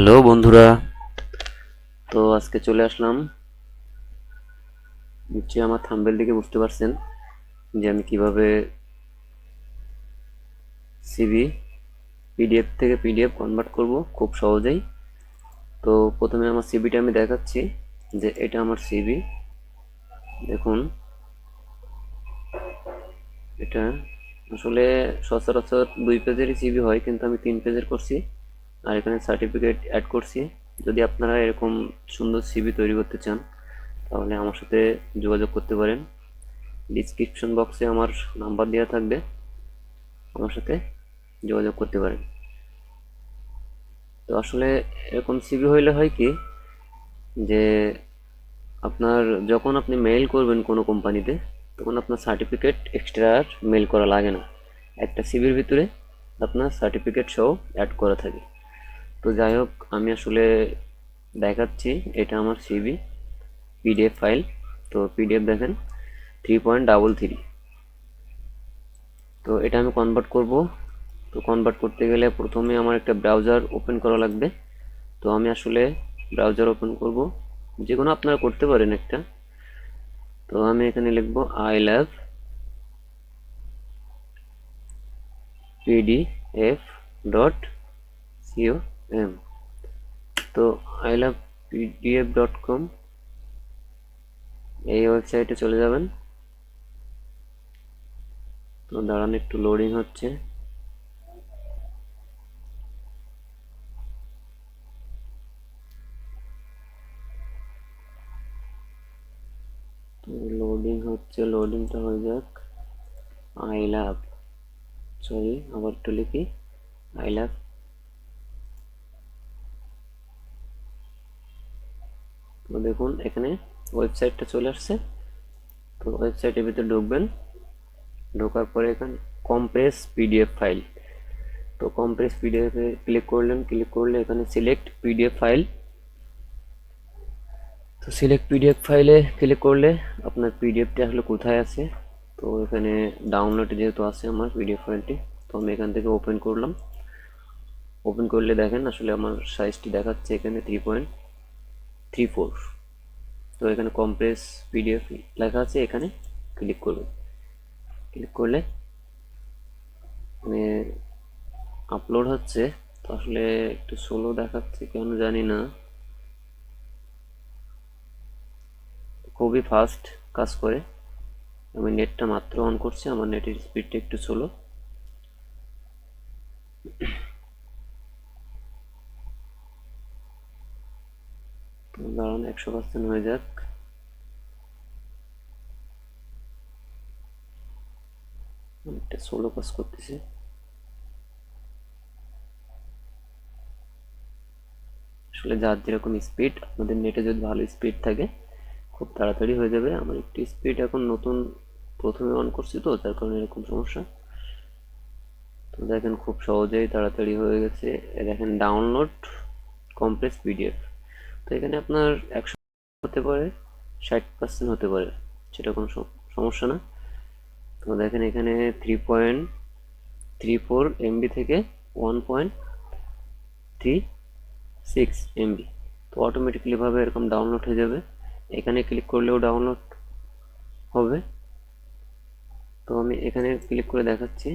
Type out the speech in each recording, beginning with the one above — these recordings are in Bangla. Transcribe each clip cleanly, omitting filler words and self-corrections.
হ্যালো বন্ধুরা, তো আজকে চলে আসলাম। নিশ্চয়ই আমার থাম্বনেল দেখে বুঝতে পারছেন যে আমি কিভাবে সিভি পিডিএফ থেকে পিডিএফ কনভার্ট করব খুব সহজেই। তো প্রথমে আমার সিভিটা আমি দেখাচ্ছি যে এটা আমার সিভি। দেখুন, এটা আসলে সচরাচর 2 পেজেরই সিভি হয়, কিন্তু আমি 3 পেজের করছি আর এখানে সার্টিফিকেট অ্যাড করছি। যদি আপনারা এরকম সুন্দর সিভি তৈরি করতে চান তাহলে আমার সাথে যোগাযোগ করতে পারেন। ডিসক্রিপশন বক্সে আমার নাম্বার দেওয়া থাকবে, আমার সাথে যোগাযোগ করতে পারেন। তো আসলে এরকম সিভি হইলে হয় কি, যে আপনার যখন আপনি মেইল করবেন কোনো কোম্পানিতে, তখন আপনার সার্টিফিকেট এক্সট্রা আর মেইল করা লাগে না। একটা সিভির ভিতরে আপনার সার্টিফিকেট সহ অ্যাড করা থাকে। তো যাই হোক, আমি আসলে দেখাচ্ছি এটা আমার সিভি পিডিএফ ফাইল। তো পিডিএফ দেখেন 3.33। তো এটা আমি কনভার্ট করব। তো কনভার্ট করতে গেলে প্রথমে আমার একটা ব্রাউজার ওপেন করা লাগবে। তো আমি আসলে ব্রাউজার ওপেন করব, যে কোনো আপনারা করতে পারেন একটা। তো আমি এখানে লিখব I love PDF dot C O M. তো I love PDF dot com, এই ওয়েবসাইটে চলে যাবেন। তো দাঁড়ান, একটু লোডিং হচ্ছে। তো লোডিং হচ্ছে, লোডিংটা হয়ে যাক। আই লাভ, সরি আবার একটু লিখি, আই লাভ। তো দেখুন এখানে ওয়েবসাইটটা চলে আসছে। তো ওয়েবসাইটের ভিতরে ঢুকবেন, ঢোকার পরে এখানে কম্প্রেস পিডিএফ ফাইল। তো কম্প্রেস পিডিএফ এ ক্লিক করলেন, ক্লিক করলে এখানে সিলেক্ট পিডিএফ ফাইল। তো সিলেক্ট পিডিএফ ফাইলে ক্লিক করলে আপনার পিডিএফটা আসলে কোথায় আছে। তো এখানে ডাউনলোড যেহেতু আছে আমার পিডিএফ ফাইলটি, তো আমি এখান থেকে ওপেন করলাম। ওপেন করলে দেখেন আসলে আমার সাইজটি দেখাচ্ছে এখানে 3.34। তো এখানে কম্প্রেস পিডিএফ লেখা আছে, এখানে ক্লিক করবেন। ক্লিক করলে মানে আপলোড হচ্ছে। তো আসলে একটু স্লো দেখাচ্ছে কেন জানি না, খুবই ফাস্ট কাজ করে। আমি নেটটা মাত্র অন করছি, আমার নেটের স্পিডটা একটু স্লো। তো দাঁড়ান 100% হয়ে যাক। অনেকটা স্লো কাজ করতেছে। আসলে যার যেরকম স্পিড, আপনাদের নেটে যদি ভালো স্পিড থাকে খুব তাড়াতাড়ি হয়ে যাবে। আমার একটু স্পিড এখন নতুন, প্রথমে অন করছি তো, যার কারণে এরকম সমস্যা। তো দেখেন খুব সহজেই তাড়াতাড়ি হয়ে গেছে। দেখেন ডাউনলোড কম্প্রেস পিডিএফ। তো এখানে আপনার 100 হতে পারে, 60% হতে পারে, সেটা কোনো সমস্যা না। তো দেখেন এখানে 3.34 MB থেকে 1.36 MB। তো অটোমেটিকলি ভাবে এরকম ডাউনলোড হয়ে যাবে। এখানে ক্লিক করলেও ডাউনলোড হবে। তো আমি এখানে ক্লিক করে দেখাচ্ছি।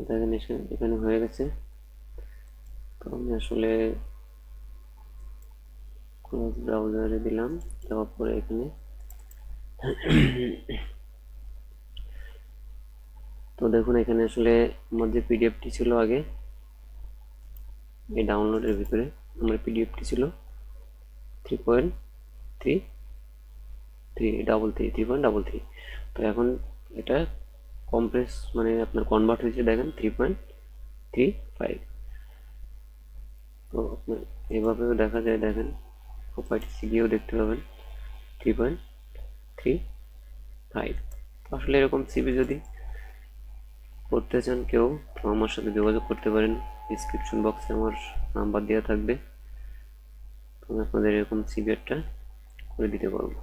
দেখেন এখানে হয়ে গেছে। তো আমি আসলে ক্লোজ ব্রাউজারে দিলাম, দেওয়ার পরে এখানে তো দেখুন এখানে আসলে আমার যে পিডিএফটি ছিল আগে, এই ডাউনলোডের ভিতরে আমার পিডিএফটি ছিল 3.33। তো এখন এটা কম্প্রেস মানে আপনার কনভার্ট হয়েছে, দেখেন 3.5। তো আপনার এভাবেও দেখা যায়, দেখেন অপারেটিসি গিয়েও দেখতে পাবেন 3.35। আসলে এরকম সিবি যদি করতে চান কেউ, তো আমার সাথে যোগাযোগ করতে পারেন। ডিসক্রিপশন বক্সে আমার নাম্বার দেওয়া থাকবে, আমি আপনাদের এরকম সিবি একটা করে দিতে পারবো।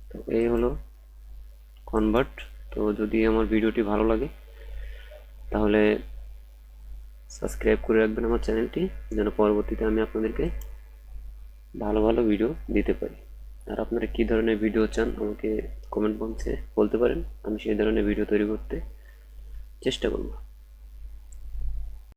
তো এই হলো কনভার্ট। তো যদি আমার ভিডিওটি ভালো লাগে তাহলে সাবস্ক্রাইব করে রাখবেন আমার চ্যানেলটি, যেন পরবর্তীতে আমি আপনাদেরকে ভালো ভালো ভিডিও দিতে পারি। আর আপনারা কী ধরনের ভিডিও চান আমাকে কমেন্ট বক্সে বলতে পারেন, আমি সেই ধরনের ভিডিও তৈরি করতে চেষ্টা করব।